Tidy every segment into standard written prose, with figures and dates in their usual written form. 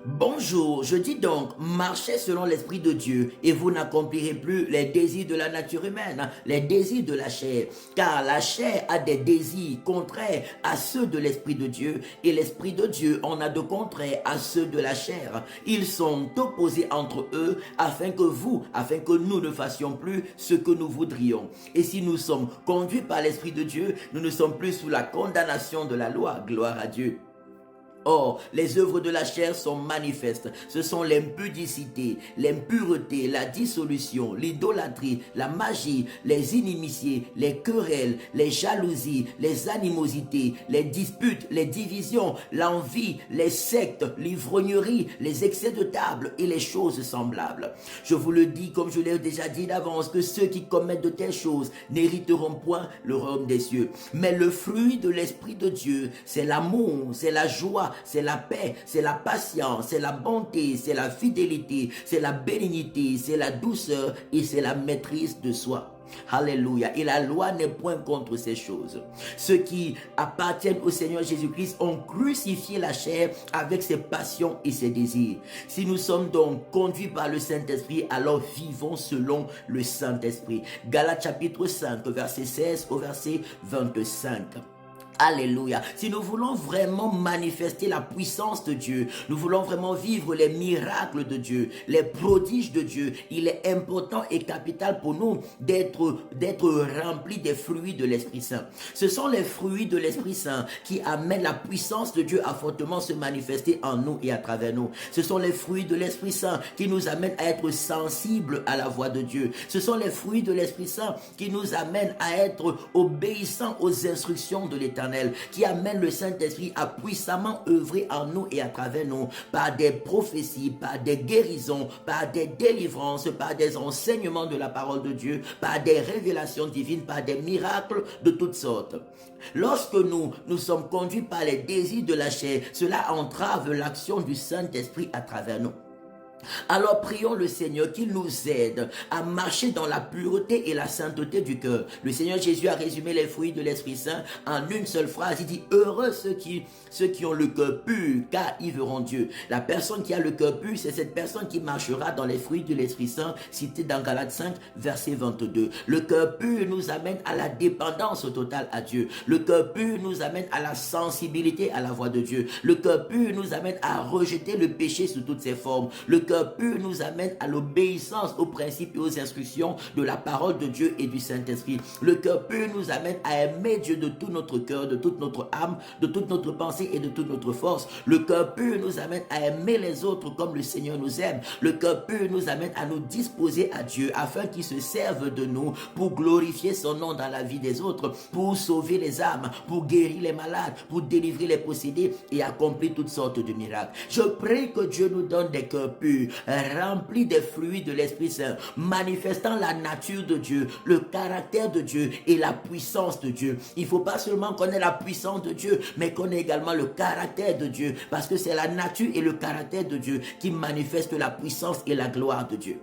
Bonjour, je dis donc, marchez selon l'Esprit de Dieu et vous n'accomplirez plus les désirs de la nature humaine, les désirs de la chair. Car la chair a des désirs contraires à ceux de l'Esprit de Dieu et l'Esprit de Dieu en a de contraires à ceux de la chair. Ils sont opposés entre eux afin que nous ne fassions plus ce que nous voudrions. Et si nous sommes conduits par l'Esprit de Dieu, nous ne sommes plus sous la condamnation de la loi. Gloire à Dieu. Or, les œuvres de la chair sont manifestes. Ce sont l'impudicité, l'impureté, la dissolution, l'idolâtrie, la magie, les inimitiés, les querelles, les jalousies, les animosités, les disputes, les divisions, l'envie, les sectes, l'ivrognerie, les excès de table et les choses semblables. Je vous le dis, comme je l'ai déjà dit d'avance, que ceux qui commettent de telles choses n'hériteront point le royaume des cieux. Mais le fruit de l'Esprit de Dieu, c'est l'amour, c'est la joie, c'est la paix, c'est la patience, c'est la bonté, c'est la fidélité, c'est la bénignité, c'est la douceur et c'est la maîtrise de soi. Alléluia. Et la loi n'est point contre ces choses. Ceux qui appartiennent au Seigneur Jésus-Christ ont crucifié la chair avec ses passions et ses désirs. Si nous sommes donc conduits par le Saint-Esprit, alors vivons selon le Saint-Esprit. Galates chapitre 5, verset 16 au verset 25. Alléluia. Si nous voulons vraiment manifester la puissance de Dieu, nous voulons vraiment vivre les miracles de Dieu, les prodiges de Dieu, il est important et capital pour nous d'être remplis des fruits de l'Esprit Saint. Ce sont les fruits de l'Esprit Saint qui amènent la puissance de Dieu à fortement se manifester en nous et à travers nous. Ce sont les fruits de l'Esprit Saint qui nous amènent à être sensibles à la voix de Dieu. Ce sont les fruits de l'Esprit Saint qui nous amènent à être obéissants aux instructions de l'Éternel, qui amène le Saint-Esprit à puissamment œuvrer en nous et à travers nous par des prophéties, par des guérisons, par des délivrances, par des enseignements de la parole de Dieu, par des révélations divines, par des miracles de toutes sortes. Lorsque nous sommes conduits par les désirs de la chair, cela entrave l'action du Saint-Esprit à travers nous. Alors prions le Seigneur qu'il nous aide à marcher dans la pureté et la sainteté du cœur. Le Seigneur Jésus a résumé les fruits de l'Esprit Saint en une seule phrase. Il dit: heureux ceux qui ont le cœur pur, car ils verront Dieu. La personne qui a le cœur pur, c'est cette personne qui marchera dans les fruits de l'Esprit Saint, cité dans Galates 5, verset 22. Le cœur pur nous amène à la dépendance totale à Dieu. Le cœur pur nous amène à la sensibilité à la voix de Dieu. Le cœur pur nous amène à rejeter le péché sous toutes ses formes. Le cœur pur nous amène à l'obéissance aux principes et aux instructions de la parole de Dieu et du Saint-Esprit. Le cœur pur nous amène à aimer Dieu de tout notre cœur, de toute notre âme, de toute notre pensée et de toute notre force. Le cœur pur nous amène à aimer les autres comme le Seigneur nous aime. Le cœur pur nous amène à nous disposer à Dieu afin qu'il se serve de nous pour glorifier son nom dans la vie des autres, pour sauver les âmes, pour guérir les malades, pour délivrer les possédés et accomplir toutes sortes de miracles. Je prie que Dieu nous donne des cœurs purs, rempli des fruits de l'Esprit Saint, manifestant la nature de Dieu, le caractère de Dieu et la puissance de Dieu. Il ne faut pas seulement connaître la puissance de Dieu, mais connaître également le caractère de Dieu, parce que c'est la nature et le caractère de Dieu qui manifestent la puissance et la gloire de Dieu.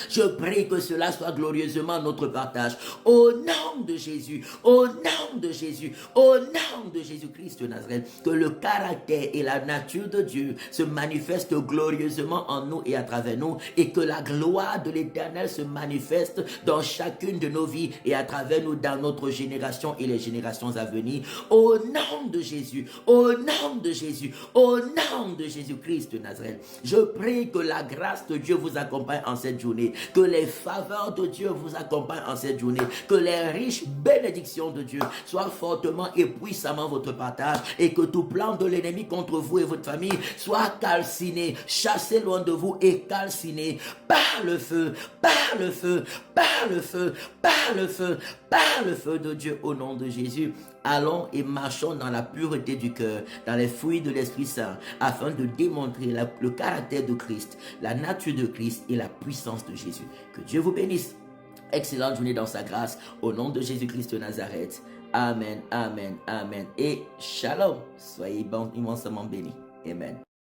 Je prie que cela soit glorieusement notre partage. Au nom de Jésus, au nom de Jésus, au nom de Jésus-Christ de Nazareth, que le caractère et la nature de Dieu se manifestent glorieusement en nous et à travers nous, et que la gloire de l'Éternel se manifeste dans chacune de nos vies et à travers nous dans notre génération et les générations à venir. Au nom de Jésus, au nom de Jésus, au nom de Jésus-Christ de Nazareth, je prie que la grâce de Dieu vous accompagne en cette journée. Que les faveurs de Dieu vous accompagnent en cette journée. Que les riches bénédictions de Dieu soient fortement et puissamment votre partage. Et que tout plan de l'ennemi contre vous et votre famille soit calciné, chassé loin de vous et calciné par le feu, par le feu, par le feu, par le feu, par le feu de Dieu au nom de Jésus. Allons et marchons dans la pureté du cœur, dans les fruits de l'Esprit Saint, afin de démontrer le caractère de Christ, la nature de Christ et la puissance de Jésus. Que Dieu vous bénisse. Excellente journée dans sa grâce, au nom de Jésus-Christ de Nazareth. Amen, amen, amen. Et shalom. Soyez immensément bénis. Amen.